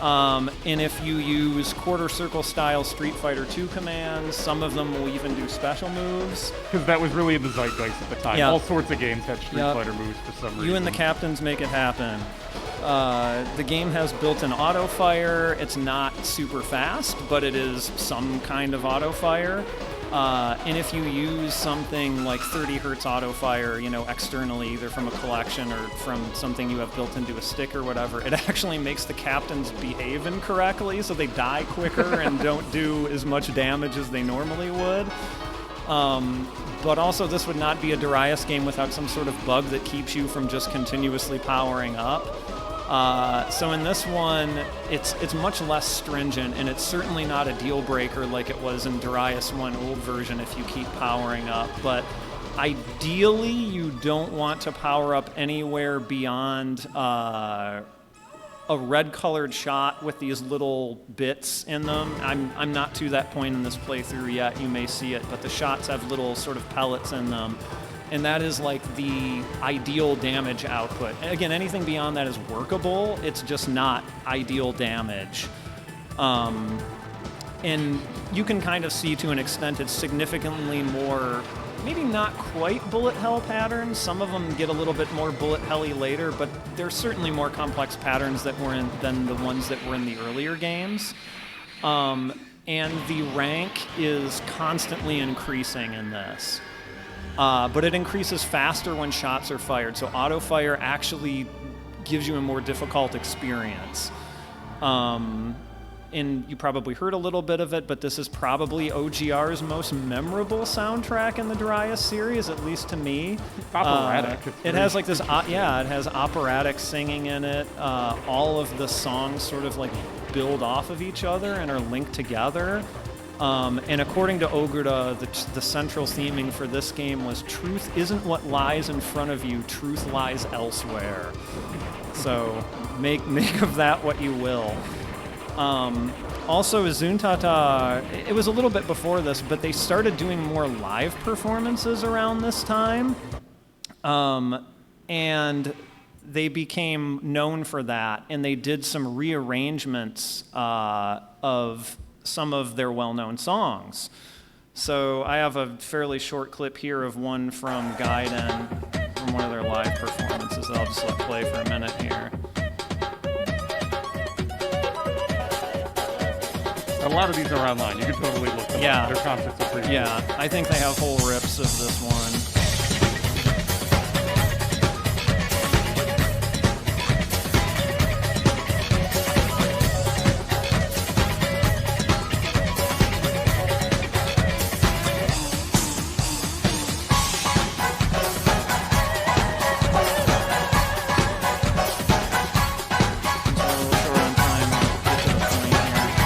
And if you use quarter circle style Street Fighter 2 commands, some of them will even do special moves. Because that was really in the zeitgeist at the time. Yep. All sorts of games had Street Yep. Fighter moves for some reason. You and the captains make it happen. The game has built-in auto fire. It's not super fast, but it is some kind of auto fire. And if you use something like 30 hertz auto fire, externally, either from a collection or from something you have built into a stick or whatever, it actually makes the captains behave incorrectly, so they die quicker and don't do as much damage as they normally would. But also, this would not be a Darius game without some sort of bug that keeps you from just continuously powering up. So in this one, it's much less stringent, and it's certainly not a deal breaker like it was in Darius 1 old version if you keep powering up. But ideally, you don't want to power up anywhere beyond a red-colored shot with these little bits in them. I'm not to that point in this playthrough yet. You may see it, but the shots have little sort of pellets in them. And that is like the ideal damage output. And again, anything beyond that is workable. It's just not ideal damage. And you can kind of see to an extent it's significantly more, maybe not quite bullet hell patterns. Some of them get a little bit more bullet helly later, but there's certainly more complex patterns than the ones that were in the earlier games. And the rank is constantly increasing in this. But it increases faster when shots are fired. So auto fire actually, gives you a more difficult experience. And you probably heard a little bit of it, but this is probably OGR's most memorable soundtrack in the Darius series, at least to me. Operatic. It has like this, it has operatic singing in it. All of the songs sort of like build off of each other and are linked together. And according to Ogurda, the central theming for this game was truth isn't what lies in front of you, truth lies elsewhere. So make of that what you will. Also, Zuntata, it was a little bit before this, but they started doing more live performances around this time. And they became known for that, and they did some rearrangements of some of their well-known songs. So I have a fairly short clip here of one from Gaiden, from one of their live performances that I'll just let play for a minute here. A lot of these are online. You can totally look them up. Their concerts are pretty cool. I think they have whole rips of this one.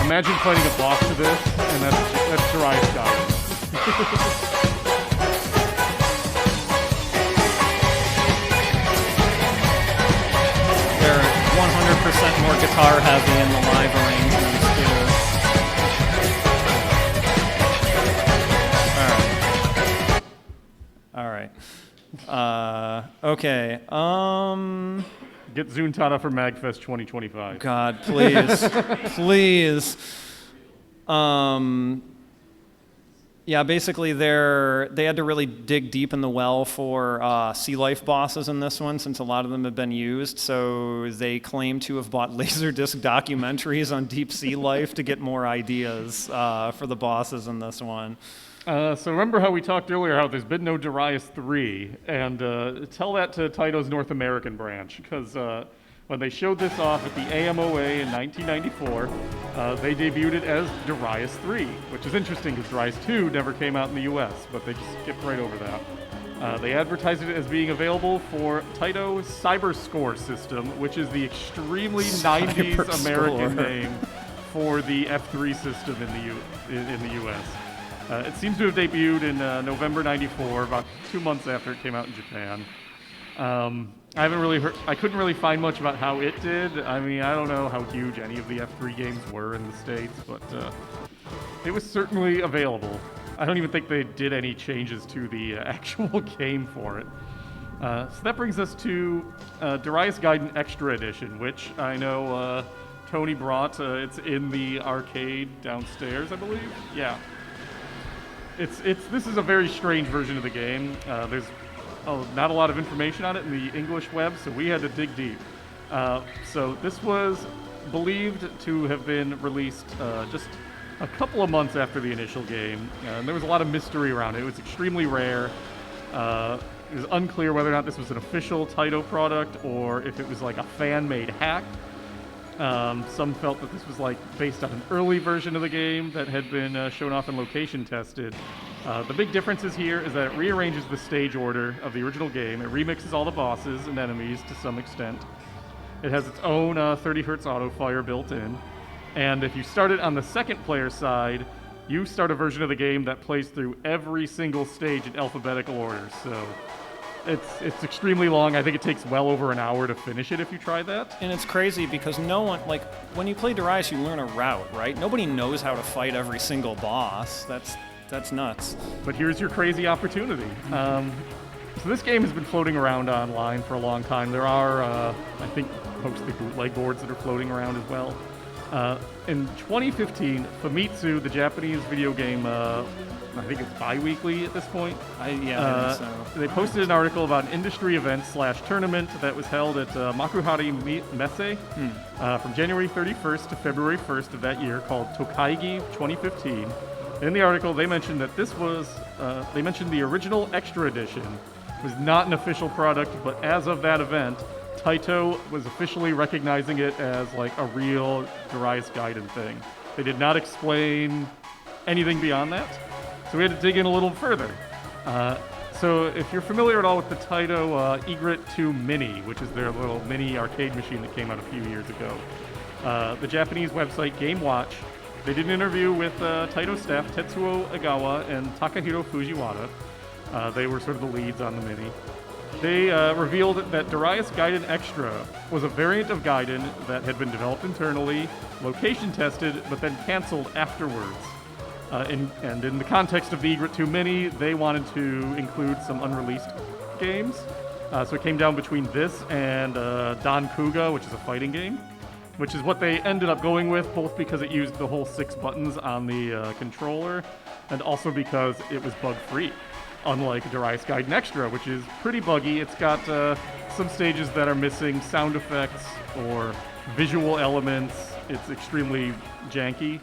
Imagine fighting a boss to this, and that's Darius Gaiden. They're 100% more guitar heavy in the live arrangements too. All right. Okay. Get Zuntata for MAGFest 2025. God, please, please. Basically, they had to really dig deep in the well for sea life bosses in this one, since a lot of them have been used. So they claim to have bought Laserdisc documentaries on deep sea life to get more ideas for the bosses in this one. So remember how we talked earlier how there's been no Darius 3, and tell that to Taito's North American branch, because when they showed this off at the AMOA in 1994, they debuted it as Darius 3, which is interesting because Darius 2 never came out in the US, but they just skipped right over that. They advertised it as being available for Taito's CyberScore system, which is the extremely 90s American name for the F3 system in the US. It seems to have debuted in November '94, about 2 months after it came out in Japan. I couldn't really find much about how it did. I mean, I don't know how huge any of the F3 games were in the States, but it was certainly available. I don't even think they did any changes to the actual game for it. So that brings us to Darius Gaiden Extra Edition, which I know Tony brought. It's in the arcade downstairs, I believe. Yeah. This is a very strange version of the game. There's not a lot of information on it in the English web, so we had to dig deep. So this was believed to have been released just a couple of months after the initial game, and there was a lot of mystery around it. It was extremely rare. It was unclear whether or not this was an official Taito product or if it was like a fan-made hack. Some felt that this was like based on an early version of the game that had been shown off and location tested. The big differences here is that it rearranges the stage order of the original game. It remixes all the bosses and enemies to some extent. It has its own 30 Hz auto fire built in. And if you start it on the second player side, you start a version of the game that plays through every single stage in alphabetical order. So it's extremely long. I think it takes well over an hour to finish it if you try that. And it's crazy because no one, like, when you play Darius, you learn a route, right? Nobody knows how to fight every single boss. That's nuts. But here's your crazy opportunity. So this game has been floating around online for a long time. There are, I think, mostly bootleg boards that are floating around as well. In 2015, Famitsu, the Japanese video game, I think it's bi-weekly at this point. I think so. They posted an article about an industry event / tournament that was held at Makuhari Messe from January 31st to February 1st of that year, called Tokaigi 2015. In the article, they mentioned that this was, they mentioned the original Extra Edition was not an official product, but as of that event, Taito was officially recognizing it as like a real Darius Gaiden thing. They did not explain anything beyond that, so we had to dig in a little further. So if you're familiar at all with the Taito Egret 2 Mini, which is their little mini arcade machine that came out a few years ago, the Japanese website Game Watch, they did an interview with Taito staff Tetsuo Egawa and Takahiro Fujiwara. They were sort of the leads on the Mini. They revealed that Darius Gaiden Extra was a variant of Gaiden that had been developed internally, location tested, but then canceled afterwards. And in the context of the Egret 2 Mini, they wanted to include some unreleased games. So it came down between this and Don Kuga, which is a fighting game, which is what they ended up going with, both because it used the whole 6 buttons on the controller, and also because it was bug-free, unlike Darius Gaiden Extra, which is pretty buggy. It's got some stages that are missing sound effects or visual elements. It's extremely janky.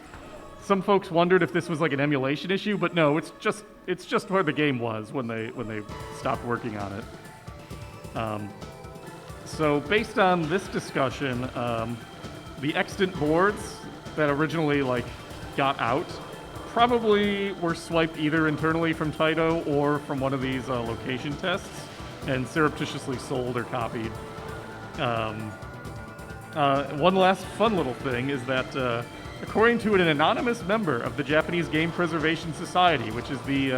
Some folks wondered if this was like an emulation issue, but no, it's just where the game was when they stopped working on it. So based on this discussion, the extant boards that originally got out probably were swiped either internally from Taito or from one of these location tests and surreptitiously sold or copied. One last fun little thing is that according to an anonymous member of the Japanese Game Preservation Society, which is the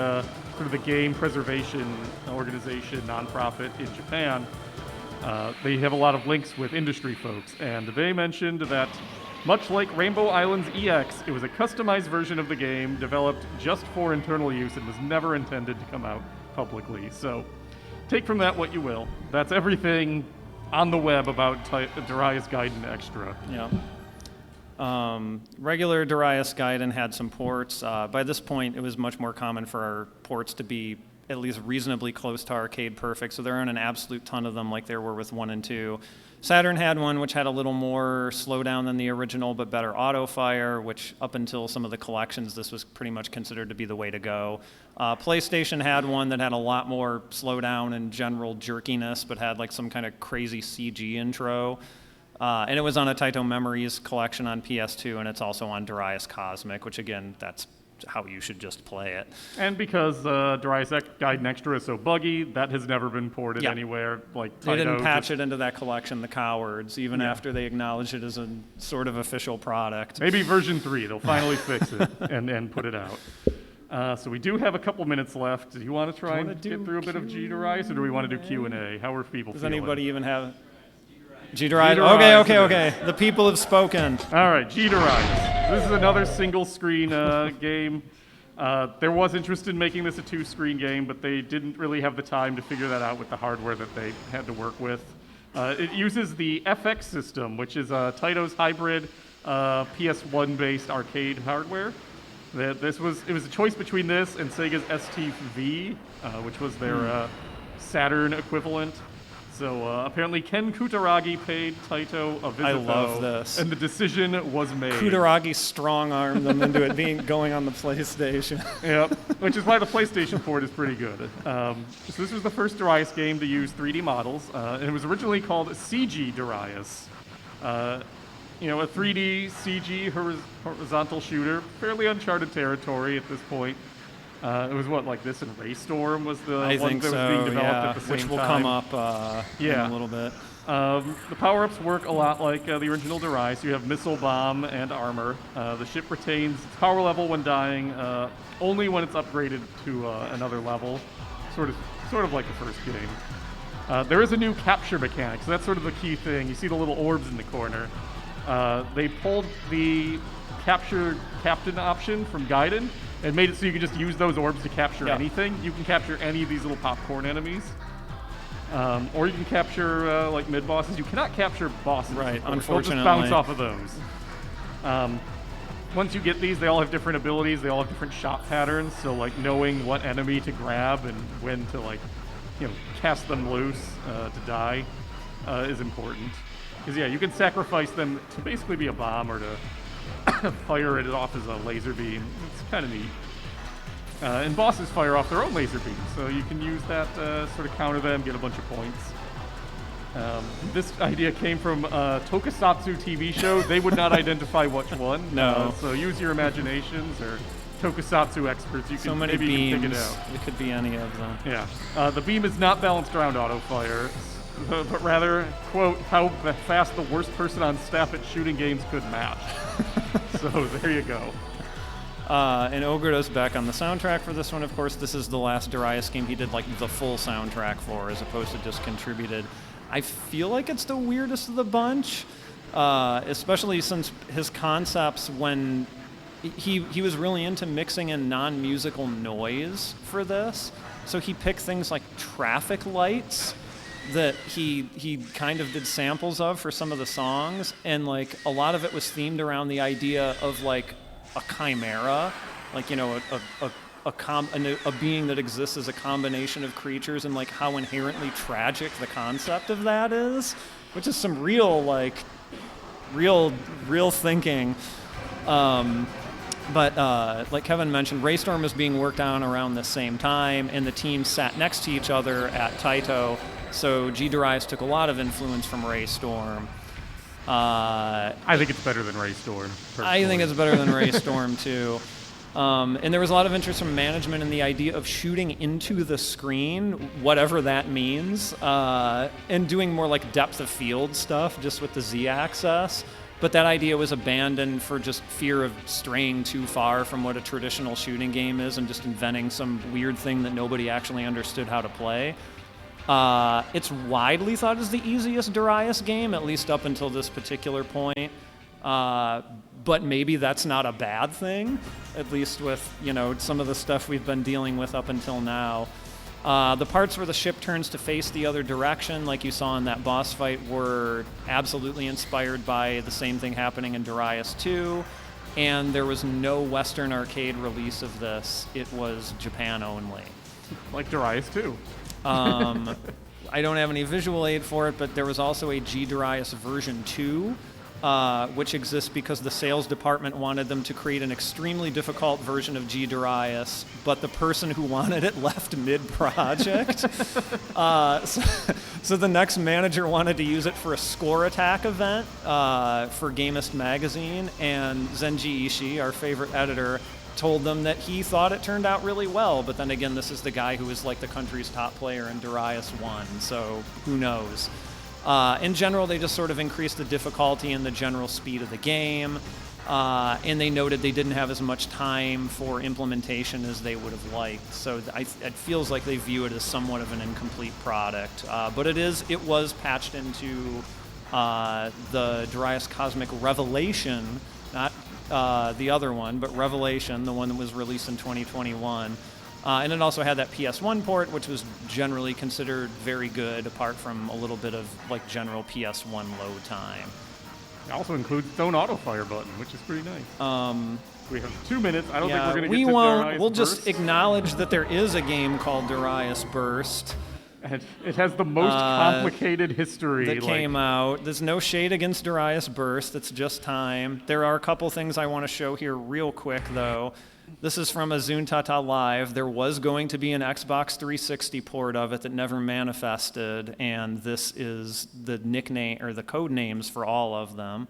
sort of the game preservation organization, nonprofit in Japan, they have a lot of links with industry folks, and they mentioned that much like Rainbow Islands EX, it was a customized version of the game developed just for internal use and was never intended to come out publicly. So take from that what you will. That's everything on the web about Darius Gaiden Extra. Yeah. Regular Darius Gaiden had some ports. By this point, it was much more common for our ports to be at least reasonably close to arcade perfect, so there aren't an absolute ton of them like there were with 1 and 2. Saturn had one which had a little more slowdown than the original, but better auto fire, which up until some of the collections, this was pretty much considered to be the way to go. PlayStation had one that had a lot more slowdown and general jerkiness, but had like some kind of crazy CG intro. And it was on a Taito Memories collection on PS2, and it's also on Darius Cosmic, which again, that's how you should just play it. And because Darius Gaiden Extra is so buggy, that has never been ported anywhere. Like Taito they didn't patch it into that collection, the cowards, even after they acknowledged it as a sort of official product. Maybe version 3, they'll finally fix it and put it out. So we do have a couple minutes left. Do you want to try and get through a bit of G Darius, or do we want to do Q&A? How are people Does feeling? Anybody even have G Darius? Okay. The people have spoken. All right, G Darius. This is another single screen game. There was interest in making this a 2-screen game, but they didn't really have the time to figure that out with the hardware that they had to work with. It uses the FX system, which is Taito's hybrid PS1-based arcade hardware. It was a choice between this and Sega's STV, which was their Saturn equivalent. So apparently Ken Kutaragi paid Taito a visit. I love this. And the decision was made. Kutaragi strong-armed them into it going on the PlayStation. Yep, which is why the PlayStation port is pretty good. So this was the first Darius game to use 3D models, and it was originally called CG Darius. A 3D CG horizontal shooter, fairly uncharted territory at this point. It was like this and Raystorm was the one that was being developed at the same time. Which will come up in a little bit. The power-ups work a lot like the original Darius. You have missile bomb and armor. The ship retains its power level when dying, only when it's upgraded to another level, sort of like the first game. There is a new capture mechanic, so that's sort of the key thing. You see the little orbs in the corner. They pulled the capture captain option from Gaiden and made it so you can just use those orbs to capture anything. You can capture any of these little popcorn enemies. Or you can capture mid-bosses. You cannot capture bosses. Right, unfortunately. They'll just bounce off of those. Once you get these, they all have different abilities. They all have different shot patterns. So knowing what enemy to grab and when to cast them loose to die is important. Because you can sacrifice them to basically be a bomb or to fire it off as a laser beam. It's kind of neat. And bosses fire off their own laser beams, so you can use that sort of counter them, get a bunch of points. This idea came from a tokusatsu TV show. They would not identify which one. No. So use your imaginations, or tokusatsu experts. You can So many maybe beams. you can figure it out. It could be any of them. Yeah. The beam is not balanced around auto fire, but rather, quote, how fast the worst person on staff at shooting games could match. So there you go. And Ogreda's back on the soundtrack for this one, of course. This is the last Darius game he did like the full soundtrack for, as opposed to just contributed. I feel like it's the weirdest of the bunch, especially since his concepts, when he was really into mixing in non-musical noise for this. So he picked things like traffic lights that he kind of did samples of for some of the songs, and like a lot of it was themed around the idea of like a chimera, like, you know, a being that exists as a combination of creatures, and like how inherently tragic the concept of that is, which is some real thinking. But like Kevin mentioned, Raystorm was being worked on around the same time, and the teams sat next to each other at Taito, so G. Darius took a lot of influence from Raystorm. I think it's better than Raystorm. I think it's better than Raystorm too. And there was a lot of interest from management in the idea of shooting into the screen, whatever that means, and doing more like depth of field stuff just with the Z-axis. But that idea was abandoned for just fear of straying too far from what a traditional shooting game is and just inventing some weird thing that nobody actually understood how to play. It's widely thought as the easiest Darius game, at least up until this particular point. But maybe that's not a bad thing, at least with, you know, some of the stuff we've been dealing with up until now. The parts where the ship turns to face the other direction, like you saw in that boss fight, were absolutely inspired by the same thing happening in Darius 2. And there was no Western arcade release of this. It was Japan only. Like Darius 2. I don't have any visual aid for it, but there was also a G Darius version 2, which exists because the sales department wanted them to create an extremely difficult version of G Darius, but the person who wanted it left mid-project. So the next manager wanted to use it for a score attack event for Gamist magazine, and Zenji Ishii, our favorite editor, told them that he thought it turned out really well, but then again, this is the guy who is like the country's top player in Darius 1, so who knows. In general, they just sort of increased the difficulty and the general speed of the game, and they noted they didn't have as much time for implementation as they would have liked, so it feels like they view it as somewhat of an incomplete product, but it was patched into the Darius Cosmic Revelation, not the other one, but Revelation, the one that was released in 2021. And it also had that PS1 port, which was generally considered very good, apart from a little bit of like general PS1 load time. It also includes its own auto fire button, which is pretty nice. We have 2 minutes. I don't think we're going to get to Darius We'll Burst. just acknowledge that there is a game called Darius Burst. And it has the most complicated history. That came out. There's no shade against Darius Burst. It's just time. There are a couple things I want to show here real quick, though. This is from a Zuntata Live. There was going to be an Xbox 360 port of it that never manifested, and this is the nickname or the code names for all of them.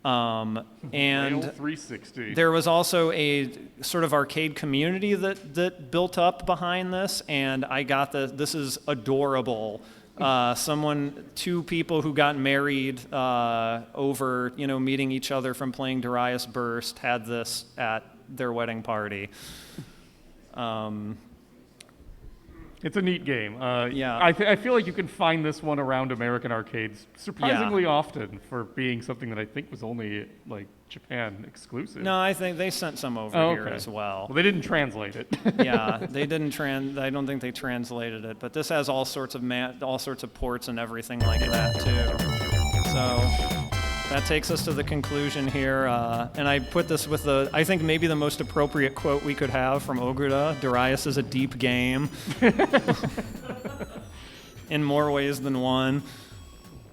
And 360. there was also a sort of arcade community that built up behind this, and I got this is adorable. Two people who got married over, meeting each other from playing Darius Burst had this at their wedding party. It's a neat game. Yeah. I feel like you can find this one around American arcades surprisingly often for being something that I think was only like Japan exclusive. No, I think they sent some over here as well. Well, they didn't translate it. Yeah, they didn't I don't think they translated it, but this has all sorts of ports and everything like that too. So that takes us to the conclusion here, and I put this with I think maybe the most appropriate quote we could have from Ogrida: Darius is a deep game. In more ways than one.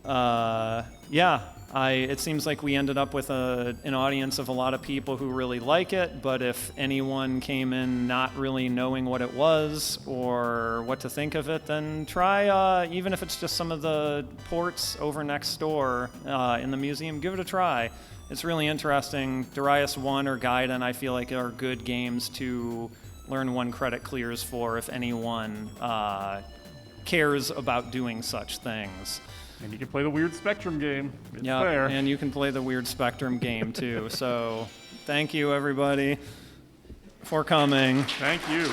Yeah, It seems like we ended up with an audience of a lot of people who really like it, but if anyone came in not really knowing what it was or what to think of it, then try, even if it's just some of the ports over next door in the museum, give it a try. It's really interesting. Darius 1 or Gaiden, I feel like, are good games to learn 1 credit clears for if anyone cares about doing such things. And you can play the Weird Spectrum game. It's Yeah, there. and you can play the Weird Spectrum game too. So thank you, everybody, for coming. Thank you.